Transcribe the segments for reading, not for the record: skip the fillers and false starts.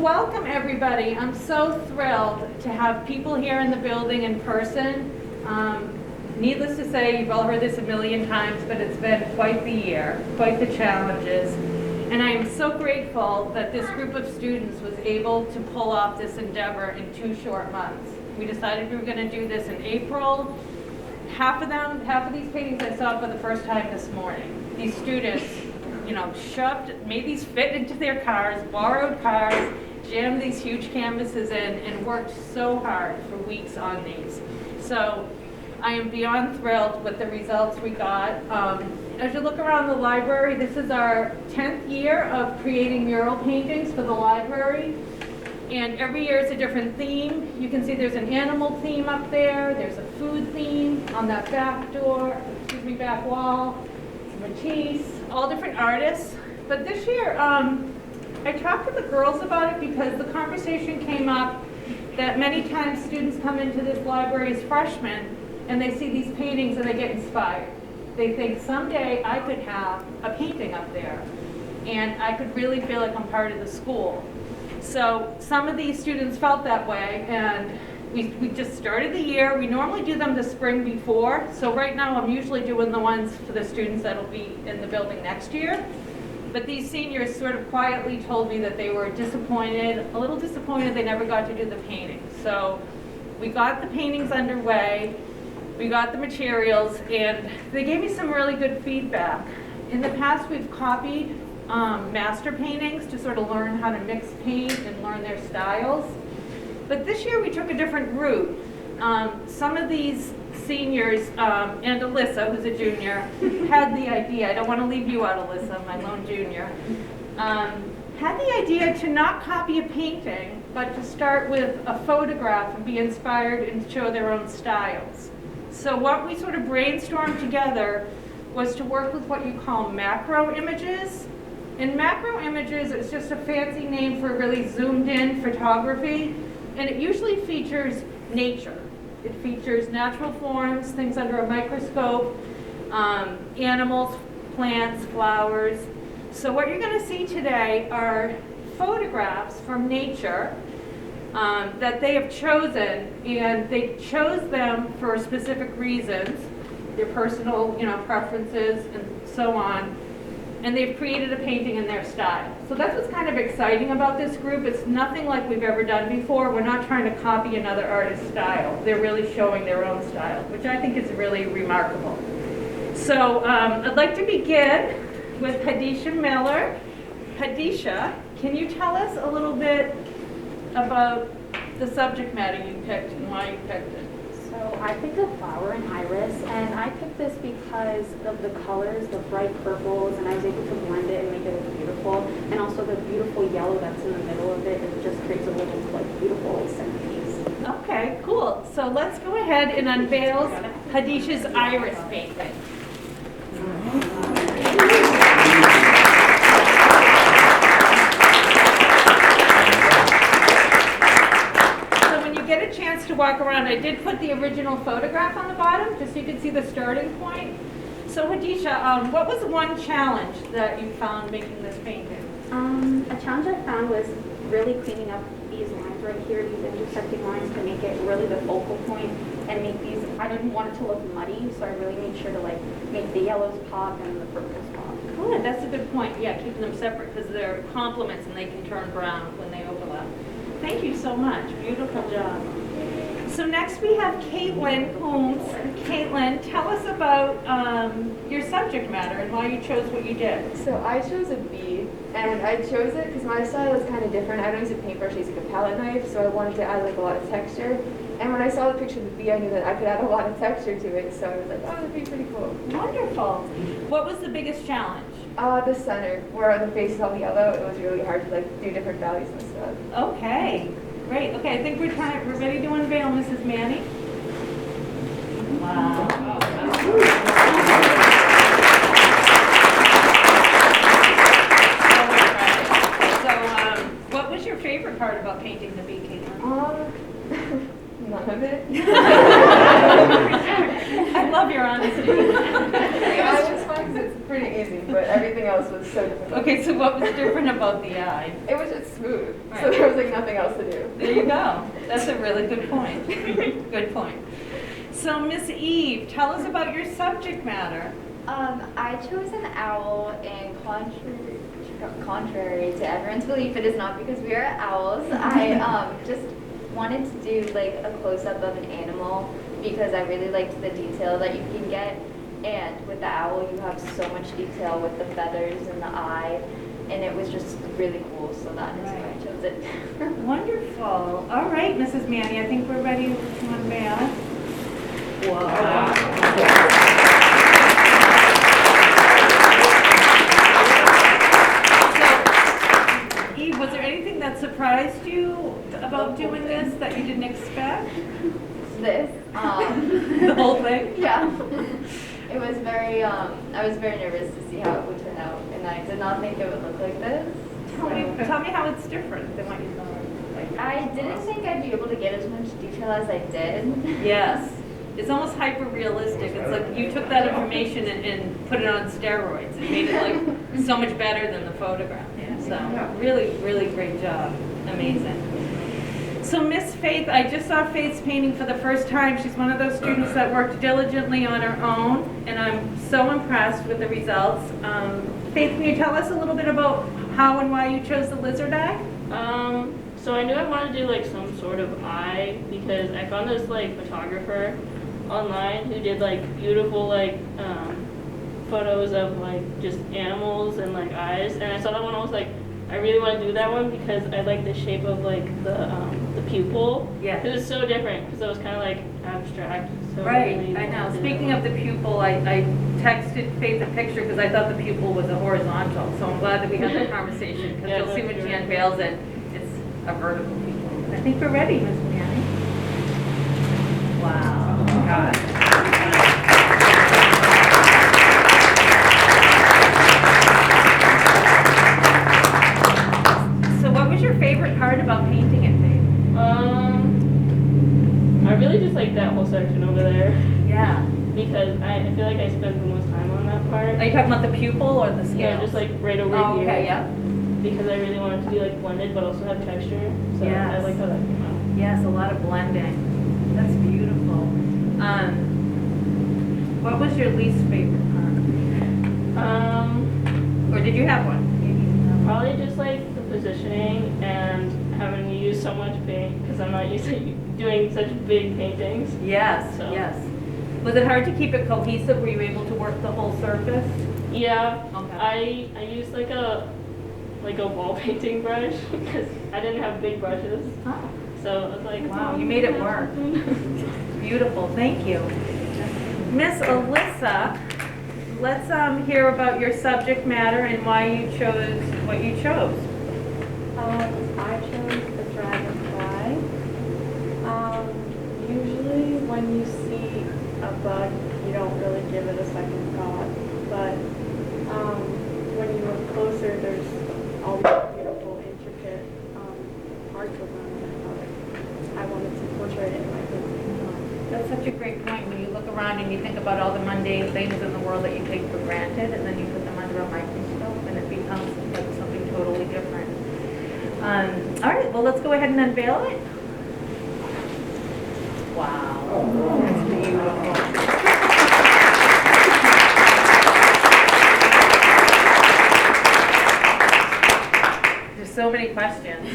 welcome everybody. I'm so thrilled to have people here in the building in person. Needless to say, you've all heard this a million times, but it's been quite the year, quite the challenges. And I am so grateful that this group of students was able to pull off this endeavor in 2 short months. We decided we were going to do this in April. Half of these paintings I saw for the first time this morning. These students, made these fit into their cars, borrowed cars, jammed these huge canvases in, and worked so hard for weeks on these. So I am beyond thrilled with the results we got. As you look around the library, this is our 10th year of creating mural paintings for the library. And every year it's a different theme. You can see there's an animal theme up there. There's a food theme on that back wall. Matisse, all different artists. But this year, I talked to the girls about it because the conversation came up that many times students come into this library as freshmen and they see these paintings and they get inspired. They think someday I could have a painting up there and I could really feel like I'm part of the school. So some of these students felt that way, and we just started the year. We normally do them the spring before, so right now I'm usually doing the ones for the students that'll be in the building next year. But these seniors sort of quietly told me that they were disappointed, a little disappointed they never got to do the painting. So we got the paintings underway, we got the materials, and they gave me some really good feedback. In the past we've copied master paintings to sort of learn how to mix paint and learn their styles. But this year we took a different route. Some of these seniors, and Alyssa, who's a junior, had the idea, I don't want to leave you out, Alyssa, my lone junior, had the idea to not copy a painting, but to start with a photograph and be inspired and show their own styles. So what we sort of brainstormed together was to work with what you call macro images. And macro images is just a fancy name for really zoomed in photography, and it usually features nature. It features natural forms, things under a microscope, animals, plants, flowers. So what you're going to see today are photographs from nature that they have chosen, and they chose them for specific reasons, their personal preferences and so on. And they've created a painting in their style. So that's what's kind of exciting about this group. It's nothing like we've ever done before. We're not trying to copy another artist's style. They're really showing their own style, which I think is really remarkable. So I'd like to begin with Hadisha Miller. Hadisha, can you tell us a little bit about the subject matter you picked and why you picked it? So I picked a flower and iris, and I picked this because of the colors, the bright purples, and I was able to blend it and make it look beautiful. And also the beautiful yellow that's in the middle of it, it just creates a little beautiful centerpiece. Okay, cool. So let's go ahead and unveil Hadisha's iris painting. Get a chance to walk around. I did put the original photograph on the bottom just so you can see the starting point. So Hadisha, what was one challenge that you found making this painting? A challenge I found was really cleaning up these lines right here, these intersecting lines, to make it really the focal point and make these, I didn't want it to look muddy, so I really made sure to make the yellows pop and the purples pop. Good, that's a good point. Yeah, keeping them separate because they're complements and they can turn brown when they overlap. Thank you so much. Beautiful job. So next we have Caitlin Coombs. Caitlin, tell us about your subject matter and why you chose what you did. So I chose a bee, and I chose it because my style is kind of different. I don't use a paintbrush, I use a palette knife, so I wanted to add a lot of texture. And when I saw the picture of the bee, I knew that I could add a lot of texture to it, so I was like, oh, that'd be pretty cool. Wonderful. What was the biggest challenge? The center, where the face is all yellow, it was really hard to do different values and stuff. Okay, great. Okay, I think we're ready to unveil Mrs. Manny. Wow. So, what was your favorite part about painting the bee, Caitlin? None of it. I love your honesty. Yeah, it was fun because it's pretty pretty easy, but everything else was so difficult. Okay, so what was different about the eye? It was just smooth, so Right. there was like nothing else to do. There you go. That's a really good point. Good point. So Miss Eve, tell us about your subject matter. I chose an owl, and contrary to everyone's belief, it is not because we are owls. I just wanted to do like a close-up of an animal because I really liked the detail that you can get. And with the owl, you have so much detail with the feathers and the eye, and it was just really cool. So that is why I chose it. Wonderful. All right, Mrs. Manny, I think we're ready to unveil. Wow. So, Eve, was there anything that surprised you about doing this that you didn't expect? This, The whole thing? yeah. It was very, I was very nervous to see how it would turn out, and I did not think it would look like this. Tell me how it's different than what you thought. I didn't think I'd be able to get as much detail as I did. Yes. It's almost hyper-realistic. It's like you took that information and put it on steroids. It made it like so much better than the photograph. So really, really great job. Amazing. So Miss Faith, I just saw Faith's painting for the first time. She's one of those students that worked diligently on her own, and I'm so impressed with the results. Faith, can you tell us a little bit about how and why you chose the lizard eye? So I knew I wanted to do like some sort of eye because I found this like photographer online who did like beautiful like photos of like just animals and like eyes, and I saw that one. I was like, I really want to do that one because I like the shape of like the pupil. Yeah. It was so different because it was kind of like abstract. So Right, really I know. wanted to do Speaking that of the pupil, I texted Faith a picture because I thought the pupil was a horizontal. So I'm glad that we had that conversation because Yeah, you'll see when that's she true. unveils it, it's a vertical pupil. I think we're ready, Miss Manny. Wow. God. So what was your favorite part about painting it, Faith? I really just like that whole section over there Yeah. because I feel like I spent the most time on that part. Are you talking about the pupil or the scale? Yeah, just like right over Oh, here. okay, yeah. Because I really wanted to be like blended but also have texture. So I Yes. like how that came out. Yes, a lot of blending. That's beautiful. What was your least favorite part? Or did you have one? Probably just like the positioning and having to use so much paint because I'm not used to doing such big paintings. Yes, So- yes. Was it hard to keep it cohesive? Were you able to work the whole surface? Yeah, Okay. I used like a wall painting brush because I didn't have big brushes. Oh, So I was like, wow, oh, you made it yeah. work. Beautiful, thank you. Miss Alyssa, let's hear about your subject matter and why you chose what you chose. I chose the dragonfly. Usually when you see a bug, you don't really give it a second thought, but when you look closer, there's all these beautiful, intricate parts of them, and I wanted to portray it in my painting. That's such a great point when you look around and you think about all the mundane things in the world that you take for granted, and then you put them under a microscope, and it becomes like something totally different. All right, well, let's go ahead and unveil it. Wow, that's beautiful. There's so many questions.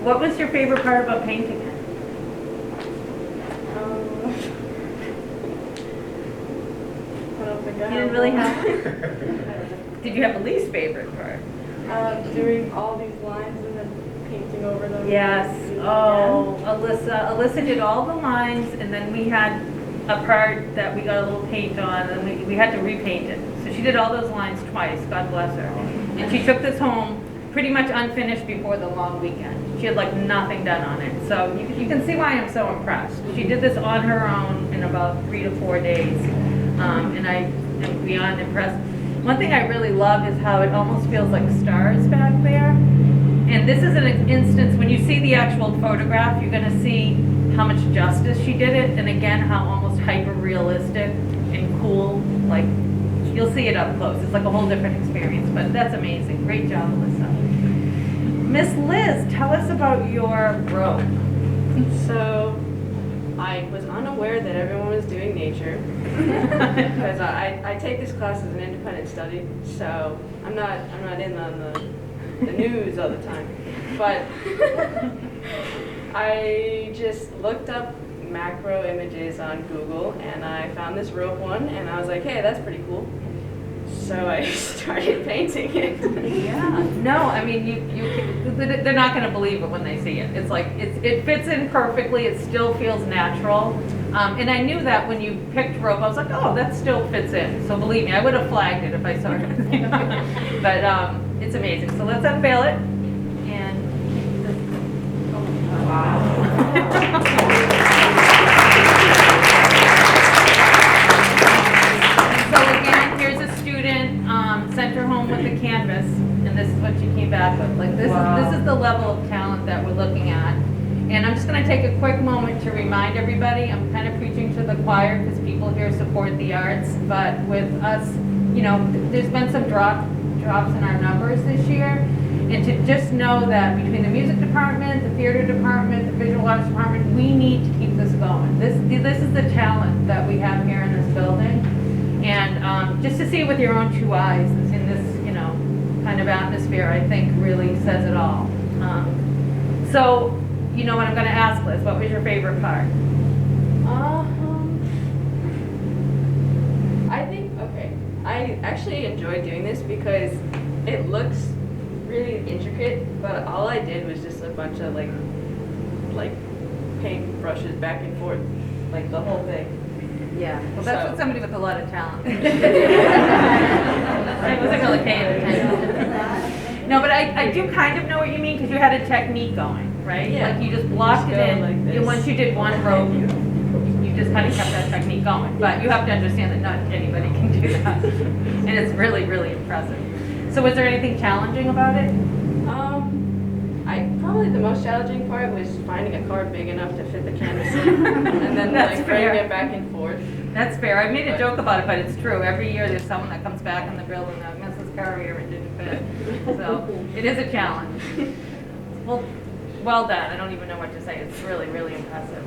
What was your favorite part about painting it? I don't think I You didn't really have one? Did you have a least favorite part? doing all these lines and then painting over them. Yes. and doing it Oh, Alyssa did all the lines, and then we had a part that we got a little paint on, and we had to repaint it. So she did all those lines twice, God bless her. And she took this home pretty much unfinished before the long weekend. She had like nothing done on it. So you can see why I'm so impressed. She did this on her own in about 3 to 4 days. And I am beyond impressed. One thing I really love is how it almost feels like stars back there. And this is an instance, when you see the actual photograph, you're gonna see how much justice she did it, and again, how almost hyper-realistic and cool like, you'll see it up close. It's like a whole different experience, but that's amazing. Great job, Alyssa. Miss Liz, tell us about your rope. So I was unaware that everyone was doing nature because I take this class as an independent study, so I'm not in on the news all the time. But I just looked up macro images on Google and I found this rope one and I was like, hey, that's pretty cool. So I started painting it. Yeah. No, I mean, they're not going to believe it when they see it. It's like, it fits in perfectly. It still feels natural. And I knew that when you picked rope, I was like, oh, that still fits in. So believe me, I would have flagged it if I saw it. But it's amazing. So let's unveil it. And, oh, wow. Sent her home with a canvas, and this is what she came back with. Like this is the level of talent that we're looking at. And I'm just going to take a quick moment to remind everybody. I'm kind of preaching to the choir because people here support the arts, but with us, you know, there's been some drops in our numbers this year, and to just know that between the music department, the theater department, the visual arts department, we need to keep this going. This is the talent that we have here in this building. And just to see it with your own two eyes in this, you know, kind of atmosphere, I think really says it all. So, you know what I'm going to ask, Liz, what was your favorite part? I think, okay, I actually enjoyed doing this because it looks really intricate, but all I did was just a bunch of like paint brushes back and forth, like the whole thing. Yeah, well, that's So- what somebody with a lot of talent. I wasn't really paying attention. No, but I do kind of know what you mean because you had a technique going, right? Yeah. Like you just blocked Just it go in. like this. Once you did one row, you just kind of kept that technique going. But you have to understand that not anybody can do that, and it's really, really impressive. So, was there anything challenging about it? Probably the most challenging part was finding a card big enough to fit the canvas in, and then That's like bringing fair. it back and forth. That's fair. I made a joke about it, but it's true. Every year there's someone that comes back in the building that Mrs. Currier it didn't fit. So it is a challenge. Well done. I don't even know what to say. It's really, really impressive.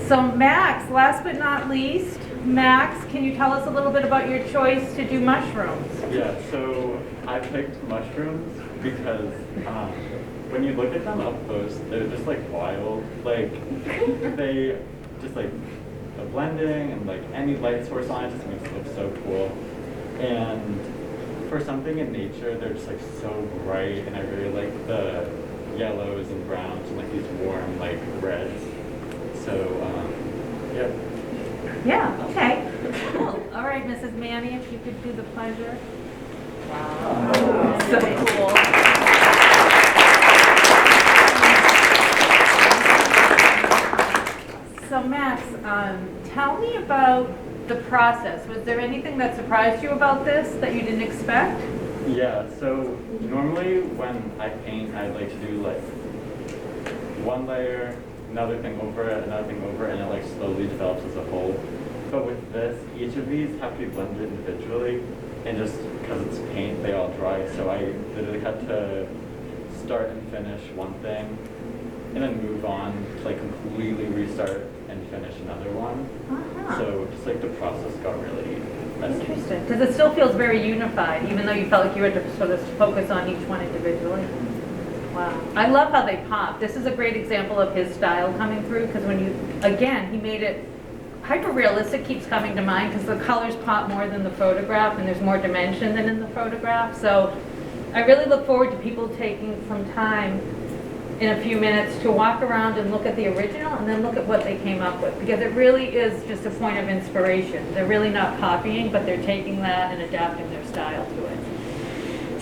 So Max, last but not least, Max, can you tell us a little bit about your choice to do mushrooms? Yeah, so I picked mushrooms because when you look at them up close, they're just like wild. Like they just like the blending and like any light source on it just makes it look so cool. And for something in nature, they're just like so bright, and I really like the yellows and browns and like these warm like reds. So yeah. Yeah, okay. Cool. All right, Mrs. Manny, if you could do the pleasure. Wow. So cool. So Max, tell me about the process. Was there anything that surprised you about this that you didn't expect? Yeah, so normally when I paint, I like to do like one layer, another thing over it, another thing over it, and it like slowly develops as a whole. But with this, each of these have to be blended individually, and just because it's paint, they all dry. So I literally had to start and finish one thing, and then move on to like completely restart and finish another one. Uh-huh. So just like the process got really messy. Interesting, because it still feels very unified, even though you felt like you had to sort of focus on each one individually. Wow. I love how they pop. This is a great example of his style coming through, because when you, again, he made it hyper-realistic keeps coming to mind, because the colors pop more than the photograph, and there's more dimension than in the photograph. So I really look forward to people taking some time in a few minutes to walk around and look at the original and then look at what they came up with, because it really is just a point of inspiration. They're really not copying, but they're taking that and adapting their style to it.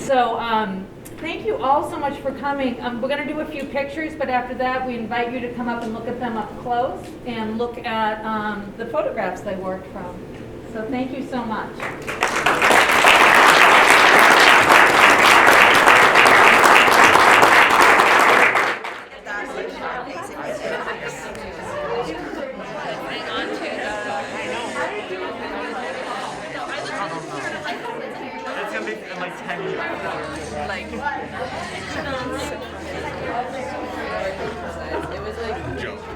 So thank you all so much for coming. We're going to do a few pictures, but after that we invite you to come up and look at them up close and look at the photographs they worked from. So thank you so much. Hang on to the like 10 years. Like, it was like